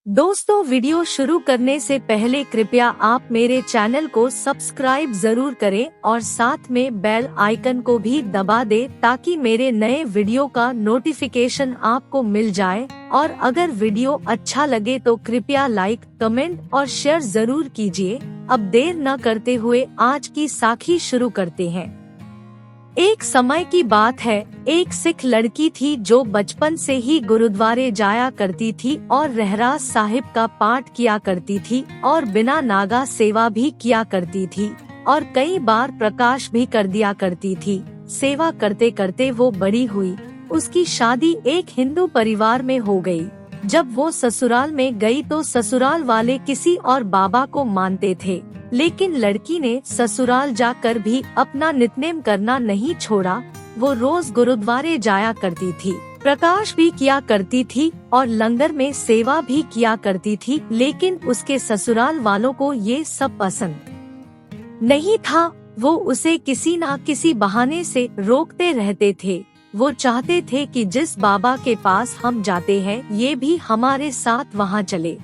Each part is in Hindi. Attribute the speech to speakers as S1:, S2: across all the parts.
S1: दोस्तों, वीडियो शुरू करने से पहले कृपया आप मेरे चैनल को सब्सक्राइब जरूर करें और साथ में बेल आइकन को भी दबा दें ताकि मेरे नए वीडियो का नोटिफिकेशन आपको मिल जाए। और अगर वीडियो अच्छा लगे तो कृपया लाइक, कमेंट और शेयर जरूर कीजिए। अब देर न करते हुए आज की साखी शुरू करते हैं। एक समय की बात है, एक सिख लड़की थी जो बचपन से ही गुरुद्वारे जाया करती थी और रहरास साहिब का पाठ किया करती थी और बिना नागा सेवा भी किया करती थी और कई बार प्रकाश भी कर दिया करती थी। सेवा करते करते वो बड़ी हुई। उसकी शादी एक हिंदू परिवार में हो गई। जब वो ससुराल में गई तो ससुराल वाले किसी और बाबा को मानते थे, लेकिन लड़की ने ससुराल जाकर भी अपना नित्यनेम करना नहीं छोड़ा। वो रोज गुरुद्वारे जाया करती थी, प्रकाश भी किया करती थी और लंगर में सेवा भी किया करती थी, लेकिन उसके ससुराल वालों को ये सब पसंद नहीं था। वो उसे किसी न किसी बहाने से रोकते रहते थे। वो चाहते थे कि जिस बाबा के पास हम जाते हैं ये भी हमारे साथ वहाँ चले।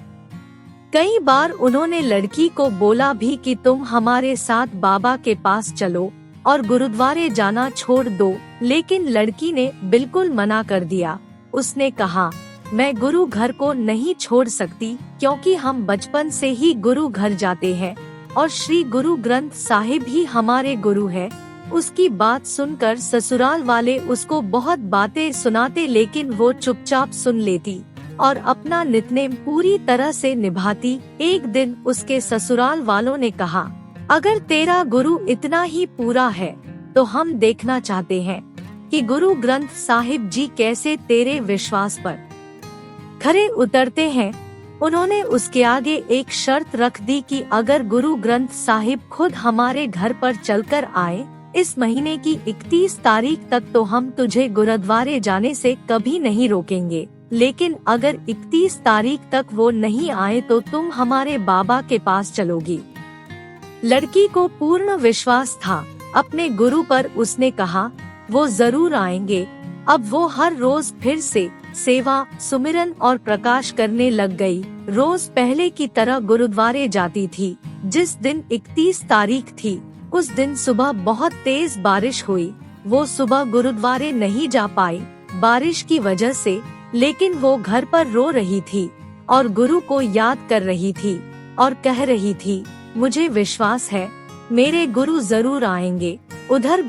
S1: कई बार उन्होंने लड़की को बोला भी कि तुम हमारे साथ बाबा के पास चलो और गुरुद्वारे जाना छोड़ दो, लेकिन लड़की ने बिल्कुल मना कर दिया। उसने कहा, मैं गुरु घर को नहीं छोड़ सकती क्योंकि हम बचपन से ही गुरु घर जाते हैं और श्री गुरु ग्रंथ साहिब ही हमारे गुरु है। उसकी बात सुनकर ससुराल वाले उसको बहुत बातें सुनाते, लेकिन वो चुपचाप सुन लेती और अपना नित्यनेम पूरी तरह से निभाती। एक दिन उसके ससुराल वालों ने कहा, अगर तेरा गुरु इतना ही पूरा है तो हम देखना चाहते हैं कि गुरु ग्रंथ साहिब जी कैसे तेरे विश्वास पर खरे उतरते हैं। उन्होंने उसके आगे एक शर्त रख दी कि अगर गुरु ग्रंथ साहिब खुद हमारे घर पर चलकर आए इस महीने की 31 तारीख तक तो हम तुझे गुरुद्वारे जाने से कभी नहीं रोकेंगे, लेकिन अगर 31 तारीख तक वो नहीं आए तो तुम हमारे बाबा के पास चलोगी। लड़की को पूर्ण विश्वास था अपने गुरु पर। उसने कहा, वो जरूर आएंगे। अब वो हर रोज फिर से सेवा, सुमिरन और प्रकाश करने लग गई। रोज पहले की तरह गुरुद्वारे जाती थी। जिस दिन 31 तारीख थी उस दिन सुबह बहुत तेज बारिश हुई। वो सुबह गुरुद्वारे नहीं जा पाई बारिश की वजह से, लेकिन वो घर पर रो रही थी और गुरु को याद कर रही थी और कह रही थी, मुझे विश्वास है मेरे गुरु जरूर आएंगे। उधर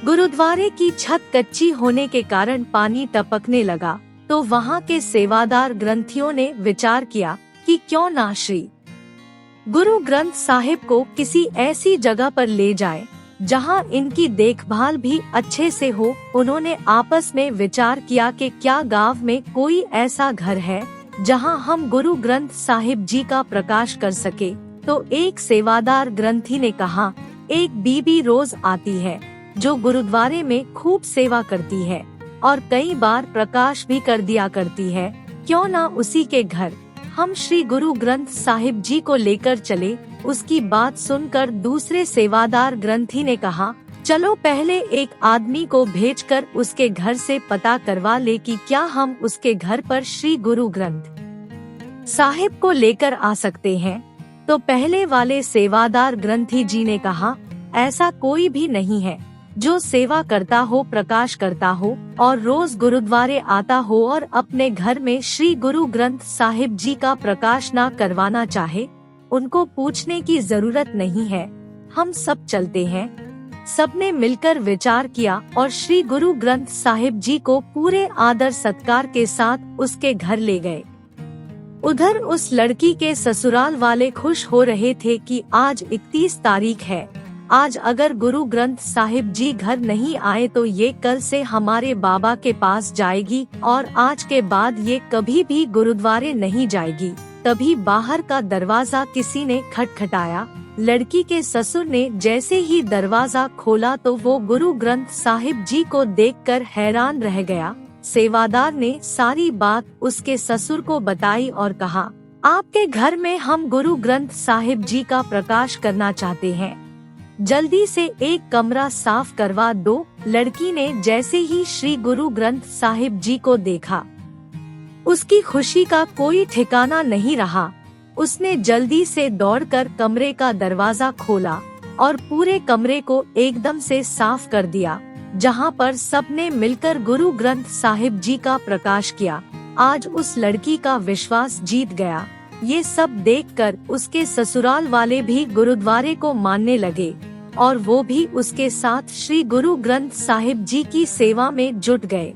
S1: गुरुद्वारे की छत कच्ची होने के कारण पानी टपकने लगा, तो वहाँ के सेवादार ग्रंथियों ने विचार किया कि क्यों ना श्री गुरु ग्रंथ साहिब को किसी ऐसी जगह पर ले जाए जहां इनकी देखभाल भी अच्छे से हो। उन्होंने आपस में विचार किया कि क्या गांव में कोई ऐसा घर है जहां हम गुरु ग्रंथ साहिब जी का प्रकाश कर सके। तो एक सेवादार ग्रंथी ने कहा, एक बीबी रोज आती है जो गुरुद्वारे में खूब सेवा करती है और कई बार प्रकाश भी कर दिया करती है, क्यों ना उसी के घर हम श्री गुरु ग्रंथ साहिब जी को लेकर चले। उसकी बात सुनकर दूसरे सेवादार ग्रंथी ने कहा, चलो पहले एक आदमी को भेजकर उसके घर से पता करवा ले कि क्या हम उसके घर पर श्री गुरु ग्रंथ साहिब को लेकर आ सकते हैं। तो पहले वाले सेवादार ग्रंथी जी ने कहा, ऐसा कोई भी नहीं है जो सेवा करता हो, प्रकाश करता हो और रोज गुरुद्वारे आता हो और अपने घर में श्री गुरु ग्रंथ साहिब जी का प्रकाश ना करवाना चाहे। उनको पूछने की जरूरत नहीं है, हम सब चलते हैं। सबने मिलकर विचार किया और श्री गुरु ग्रंथ साहिब जी को पूरे आदर सत्कार के साथ उसके घर ले गए। उधर उस लड़की के ससुराल वाले खुश हो रहे थे कि आज 31 तारीख है। आज अगर गुरु ग्रंथ साहिब जी घर नहीं आए तो ये कल से हमारे बाबा के पास जाएगी और आज के बाद ये कभी भी गुरुद्वारे नहीं जाएगी। तभी बाहर का दरवाजा किसी ने खटखटाया। लड़की के ससुर ने जैसे ही दरवाजा खोला तो वो गुरु ग्रंथ साहिब जी को देखकर हैरान रह गया। सेवादार ने सारी बात उसके ससुर को बताई और कहा, आपके घर में हम गुरु ग्रंथ साहिब जी का प्रकाश करना चाहते हैं, जल्दी से एक कमरा साफ करवा दो। लड़की ने जैसे ही श्री गुरु ग्रंथ साहिब जी को देखा उसकी खुशी का कोई ठिकाना नहीं रहा। उसने जल्दी से दौड़कर कमरे का दरवाजा खोला और पूरे कमरे को एकदम से साफ कर दिया, जहाँ पर सबने मिलकर गुरु ग्रंथ साहिब जी का प्रकाश किया। आज उस लड़की का विश्वास जीत गया। ये सब देखकर उसके ससुराल वाले भी गुरुद्वारे को मानने लगे और वो भी उसके साथ श्री गुरु ग्रंथ साहिब जी की सेवा में जुट गए।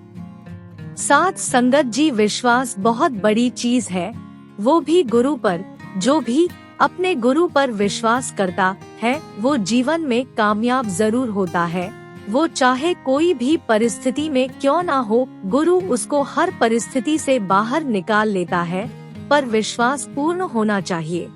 S1: साथ संगत जी, विश्वास बहुत बड़ी चीज है, वो भी गुरु पर। जो भी अपने गुरु पर विश्वास करता है वो जीवन में कामयाब जरूर होता है। वो चाहे कोई भी परिस्थिति में क्यों ना हो, गुरु उसको हर परिस्थिति से बाहर निकाल लेता है, पर विश्वास पूर्ण होना चाहिए।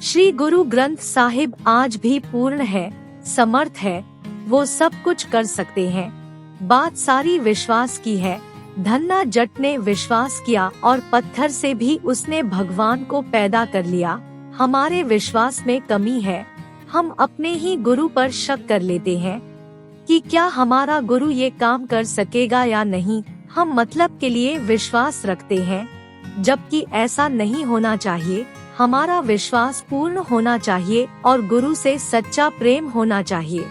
S1: श्री गुरु ग्रंथ साहिब आज भी पूर्ण है, समर्थ है, वो सब कुछ कर सकते हैं। बात सारी विश्वास की है। धन्ना जट ने विश्वास किया और पत्थर से भी उसने भगवान को पैदा कर लिया। हमारे विश्वास में कमी है, हम अपने ही गुरु पर शक कर लेते हैं कि क्या हमारा गुरु ये काम कर सकेगा या नहीं। हम मतलब के लिए विश्वास रखते हैं, जबकि ऐसा नहीं होना चाहिए। हमारा विश्वास पूर्ण होना चाहिए और गुरु से सच्चा प्रेम होना चाहिए।